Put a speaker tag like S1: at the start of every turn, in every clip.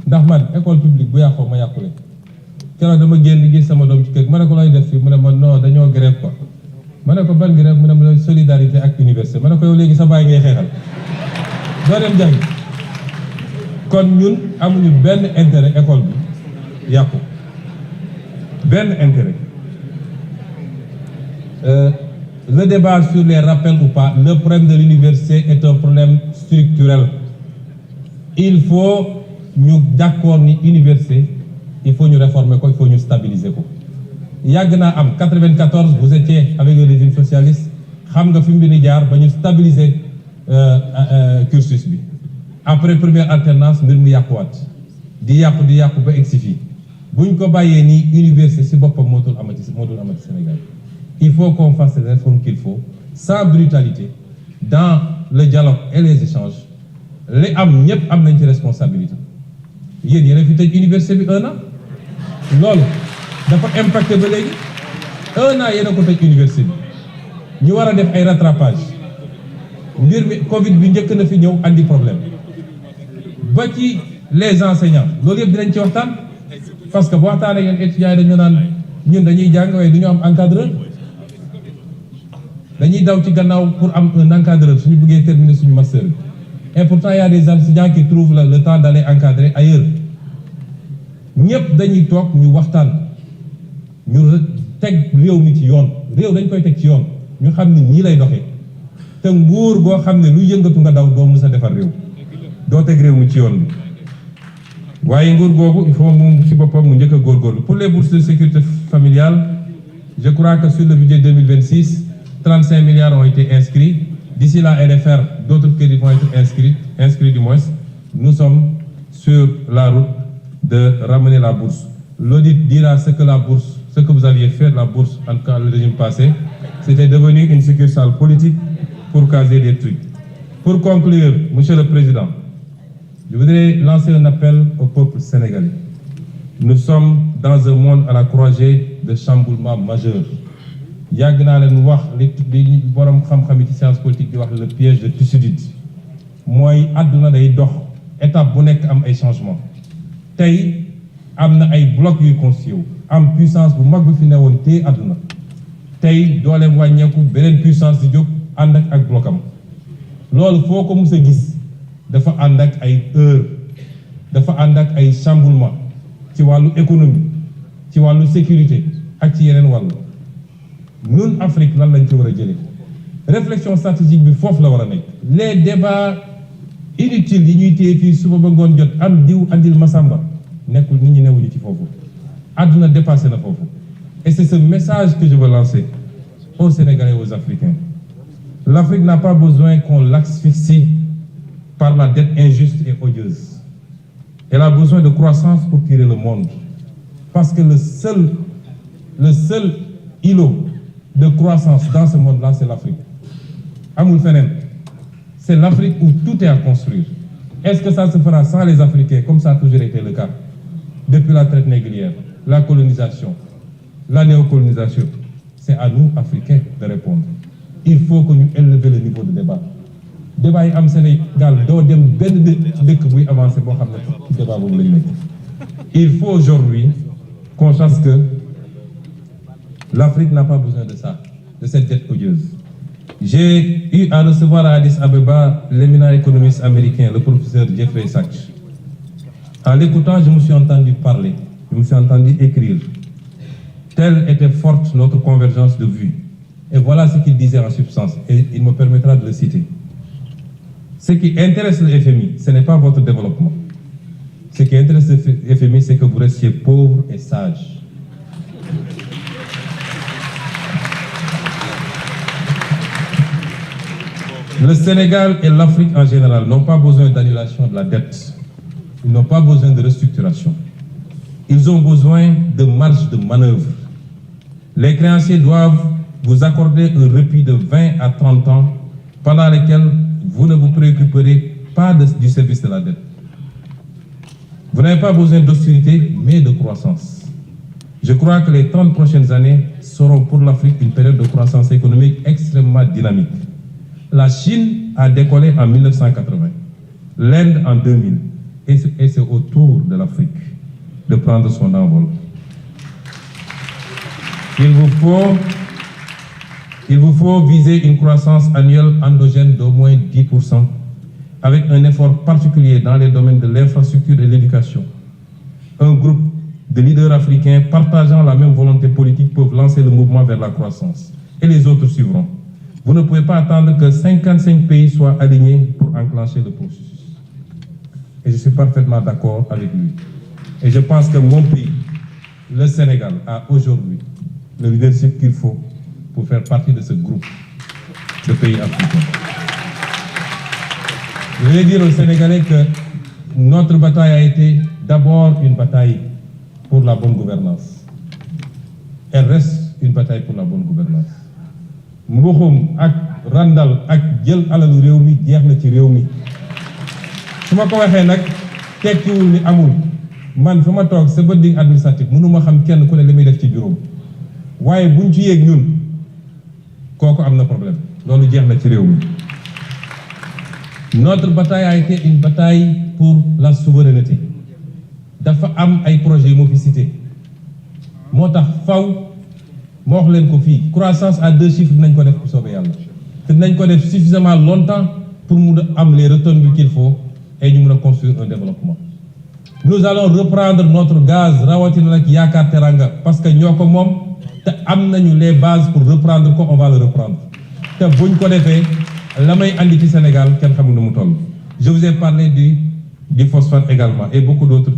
S1: ndax man école publique bu yàqoo ma yàqule keroog dama génn gis sama doom ci kër ma ne ko looy def fii mu ne ma non dañoo grève quoi ma ne ko ban grève mu ne ma solidarité ak université ma ne ko yow léegi sa baay ngay xeexal doo dem jàng kon ñun amuñu benn intérêt école bi yàqu benn intérêt le débat sur les rappels ou pas, le problème de l'université est un problème structurel. Il faut nous d'accord ni université, il faut nous réformer, il faut nous stabiliser. Yagna am 94, vous étiez avec le régime socialiste, xam nga fi mu ni jaar ba ñu stabiliser cursus bi. Après première alternance, mbir mu yàquwaat di yàqu ba egsi fii buñ ko bàyyee nii université si boppam mootul amati Sénégal. Il faut qu'on fasse les réformes qu'il faut, sans brutalité, dans le dialogue et les échanges. Les am ñëpp am nañ ci responsabilité. Yéen a fi tëj université bi 1 an loolu dafa impacté ba léegi 1 an yéen a ko tëj université bi ñu war a def ay rattrapage mbir mi Covid bi njëkk na fi ñëw andi problème ba ci les enseignants loolu yëpp dinañ ci waxtaan parce que bu waxtaanee ngeen étudiants yi dañu naan ñun dañuy jàng waaye du ñu am encadreur. dañuy daw ci gannaaw pour am un encadreur suñu bëggee terminer suñu master bi et pourtant il y a des étudiants qui trouvent le temps d'aller encadrer ailleurs ñëpp dañuy toog ñu waxtaan ñu teg réew mi ci yoon réew dañ koy teg ci yoon ñu xam ni nii lay doxee te nguur goo xam ne lu yëngatu nga daw doo mës a defar réew doo teg réew mi ci yoon bi waaye nguur googu il faut mu ci boppam mu njëkk a góorgóorlu pour les bourses de sécurité familiale je crois que sur le budget 2026 35 milliards ont été inscrits. D'ici la LFR, d'autres crédits vont être inscrits du moins. Nous sommes sur la route de ramener la bourse. L'audit dira ce que vous aviez fait de la bourse, en tout cas le régime passé, c'était devenu une succursale politique pour caser des trucs. Pour conclure, Monsieur le Président, je voudrais lancer un appel au peuple sénégalais. Nous sommes dans un monde à la croisée de chamboulements majeurs. yàgg naa leen wax li borom xam-xam ci science politique di wax le piège de Thucydide mooy àdduna day dox étape bu nekk am ay changement tey am na ay blocs yuy constitué am puissance bu mag bi fi newoon téye àdduna tey dooleem wàññeeku beneen puissance di jóg ànd ak bloc am loolu foo ko mus a gis dafa ànd ak ay heure dafa ànd ak ay chamboulement ci wàllu économie ci wàllu sécurité ak ci yeneen wàllu ñun Afrique lan lañ ci war a jëlee réflexion stratégique bi foofu la war a nekk les débats inutiles yi ñuy téye fii suba ba ngoon jot am diw andil Masamba nekkul nit ñi newuñu ci foofu àdduna dépassé na foofu et c'est ce message que je veux lancer aux Sénégalais et aux Africains. L'Afrique n'a pas besoin qu'on l'asphyxie par la dette injuste et odieuse. Elle a besoin de croissance pour tirer le monde parce que le seul îlot de croissance dans ce monde-là, c'est l'Afrique. Amul fenen. C'est l'Afrique où tout est à construire. Est-ce que ça se fera sans les Africains, comme ça a toujours été le cas, depuis la traite négrière, la colonisation, la néocolonisation? C'est à nous, Africains, de répondre. Il faut que nous élevions le niveau de débat. Débat yi am Sénégal doo dem benn dëkk buy avancer boo xam ne débat boobu lañu nekk. Il faut aujourd'hui qu'on sache que l'Afrique n'a pas besoin de ça, de cette dette odieuse. J'ai eu à recevoir à Addis Abeba l'éminent économiste américain, le professeur Jeffrey Sachs. En l'écoutant, je me suis entendu parler, je me suis entendu écrire. Telle était forte notre convergence de vues. Et voilà ce qu'il disait en substance, et il me permettra de le citer. Ce qui intéresse le FMI, ce n'est pas votre développement. Ce qui intéresse le FMI, c'est que vous restiez pauvre et sage. Le Sénégal et l'Afrique en général n'ont pas besoin d'annulation de la dette. Ils n'ont pas besoin de restructuration. Ils ont besoin de marge de manœuvre. Les créanciers doivent vous accorder un répit de 20 à 30 ans pendant lesquels vous ne vous préoccuperez pas du service de la dette. Vous n'avez pas besoin d'austérité, mais de croissance. Je crois que les 30 prochaines années seront pour l'Afrique une période de croissance économique extrêmement dynamique. La Chine a décollé en 1980, l'Inde en 2000, et c'est au tour de l'Afrique de prendre son envol. Il vous faut viser une croissance annuelle endogène d'au moins 10%, avec un effort particulier dans les domaines de l'infrastructure et de l'éducation. Un groupe de leaders africains partageant la même volonté politique peuvent lancer le mouvement vers la croissance. Et les autres suivront. Vous ne pouvez pas attendre que 55 pays soient alignés pour enclencher le processus. Et je suis parfaitement d'accord avec lui. Et je pense que mon pays, le Sénégal, a aujourd'hui le leadership qu'il faut pour faire partie de ce groupe de pays africains. Je vais dire aux Sénégalais que notre bataille a été d'abord une bataille pour la bonne gouvernance. Elle reste une bataille pour la bonne gouvernance. mbuxum ak randal ak jël alalu réew mi jeex na ci réew mi su ma ko waxee nag tekkiwul ni amul man fa ma toog sa building administratif mënuma xam kenn ku ne li muy def ci bureau waaye buñ ci yéeg ñun kooku am na problème loolu jeex na ci réew mi. Notre bataille a été une bataille pour la souveraineté dafa am ay projets yu ma fi cité moo tax faw ma wax leen ko fii croissance à 2 chiffres nañ ko def bu soobee yàlla te nañ ko def suffisamment longtemps pour mu am les retombées qu'il faut et ñu mën a construire un développement. Nous allons reprendre notre gaz rawatina nag Yaakaar Teranga parce que ñoo ko moom te am nañu les bases pour reprendre ko on va le reprendre te buñ ko defee la may andi ci Sénégal kenn xamul nu mu toll. Je vous ai parlé du phosphate également et beaucoup d'autres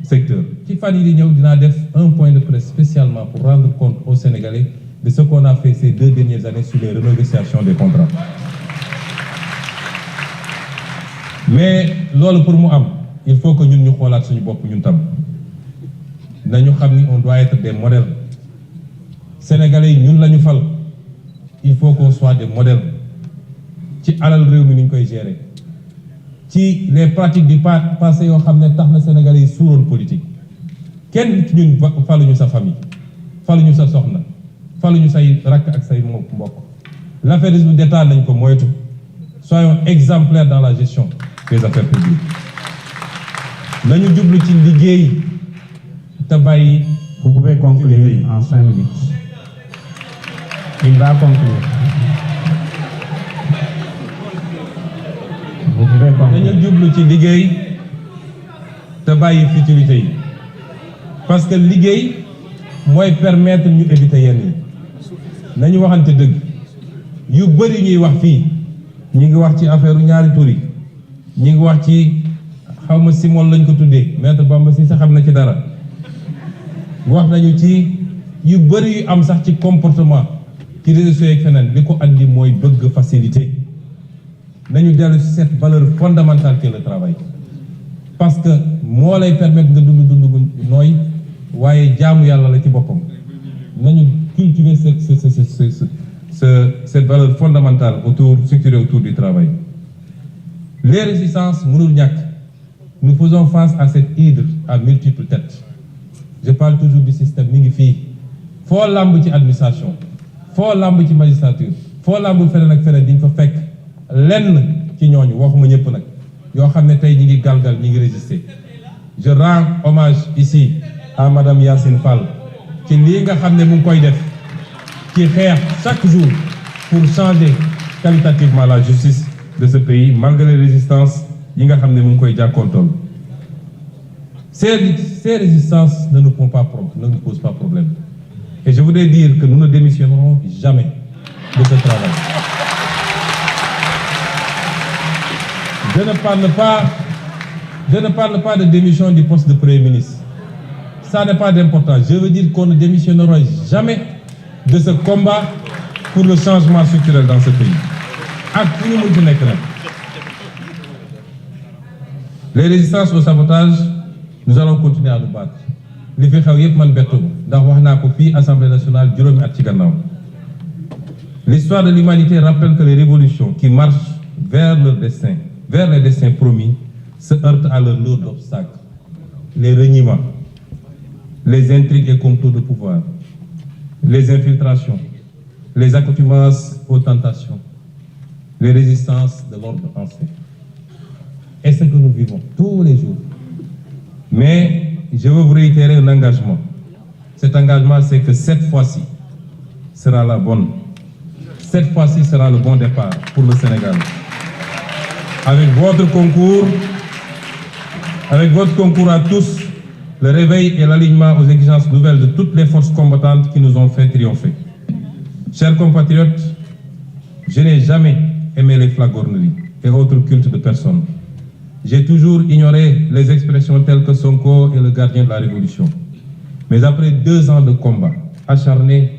S1: secteurs. Ci fan yi di ñëw dinaa def un point de presse spécialement pour rendre compte aux Sénégalais de ce qu'on a fait ces 2 dernières années sur les renégociations des contrats. Mais loolu pour mu am il faut que ñun ñu xoolaat suñu bopp ñun tam nañu xam ni on doit être des modèles. Sénégalais yi ñun lañu fal il faut qu'on soit des modèles ci alal réew mi ni ñu koy gérer. ci les pratiques du passé yoo xam ne tax na Sénégalais yi suuroon politique kenn ci ñun faluñu sa famille faluñu sa soxna faluñu say rakk ak say mbokk l'affairisme d'État nañ ko moytu soyons exemplaires dans la gestion des affaires publiques nañu jublu ci liggéey te bàyyi.
S2: Vous pouvez conclure en 5 minutes. Il va conclure.
S1: dañu jublu ci liggéey te bàyyi futilité yi parce que liggéey mooy permettre ñu éviter yenn yi nañu waxante dëgg yu bëri ñuy wax fii ñi ngi wax ci affaire ñaari tur yi ñi ngi wax ci xawma Simon lañ ko tuddee maître Bamba si sa xam na ci dara wax nañu ci yu bëri yu am sax ci comportement ci réseaux sociaux ak feneen li ko andi mooy bëgg facilité. nañu dellu ci cette valeur fondamentale qu'est le travail parce que moo lay permettre nga dund gu nooy waaye jaamu yàlla la ci boppam nañu cultiver cette valeur fondamentale structurée autour du travail. Les résistances mënul ñàkk nous faisons face à cette hydre à multiples têtes. Je parle toujours du système mi ngi fii foo làmb ci administration foo làmb ci magistrature foo làmb feneen ak feneen diñ fa fekk lenn ci ñooñu waxuma ñëpp nag yoo xam ne tey ñi ngi galgal ñi ngi résister. Je rends hommage ici à madame Yacine Fall ci lii nga xam ne mu ngi koy def ci xeex chaque jour pour changer qualitativement la justice de ce pays malgré les résistances yi nga xam ne mu ngi koy jàkkoontool. Ces résistances ne nous posent pas problème et je voudrais dire que nous ne démissionnerons jamais de ce travail. Je ne parle pas de démission du poste de Premier ministre. Ça n'est pas d'importance. Je veux dire qu'on ne démissionnera jamais de ce combat pour le changement structurel dans ce pays. Les résistances au sabotage, nous allons continuer à nous battre. Li fi xew yépp man bettu ndax wax naa ko fii Assemblée nationale juróomi at ci gannaaw. L'histoire de l'humanité rappelle que les révolutions qui marchent vers les destins promis, se heurtent à leur lot d'obstacles. Les reniements, les intrigues et complots de pouvoir, les infiltrations, les accoutumances aux tentations, les résistances de l'ordre ancien. Et ce que nous vivons tous les jours Mais je veux vous réitérer un engagement. Cet engagement, c'est que cette fois-ci sera la bonne. Cette fois-ci sera le bon départ pour le Sénégal. Avec votre concours à tous, le réveil et l'alignement aux exigences nouvelles de toutes les forces combattantes qui nous ont fait triompher. Chers compatriotes, je n'ai jamais aimé les flagorneries et autres cultes de personnes. J'ai toujours ignoré les expressions telles que Sonko est le gardien de la Révolution. Mais après 2 ans de combat acharné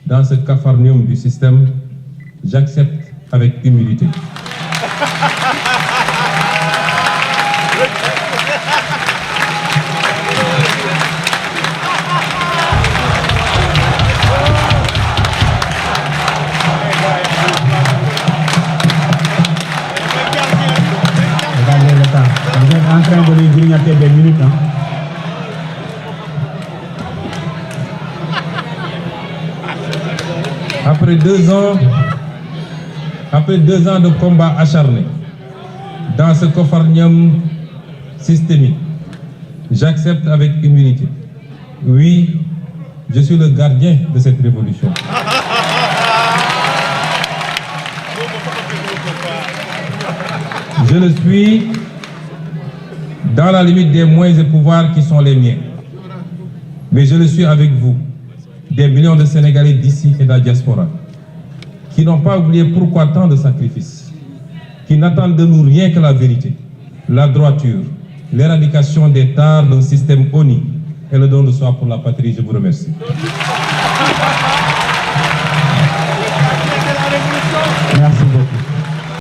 S1: dans ce capharnaüm du système, j'accepte avec humilité.
S2: Vous êtes en train de lui grignoter des minutes. Hein?
S1: Après 2 ans de combat acharné dans ce capharnaüm systémique, j'accepte avec humilité. Oui, je suis le gardien de cette révolution. Je le suis dans la limite des moyens et pouvoirs qui sont les miens. Mais je le suis avec vous, des millions de Sénégalais d'ici et de la diaspora, qui n'ont pas oublié pourquoi tant de sacrifices, qui n'attendent de nous rien que la vérité, la droiture, l'éradication des tares d'un système honni et le don de soi pour la patrie. Je vous remercie.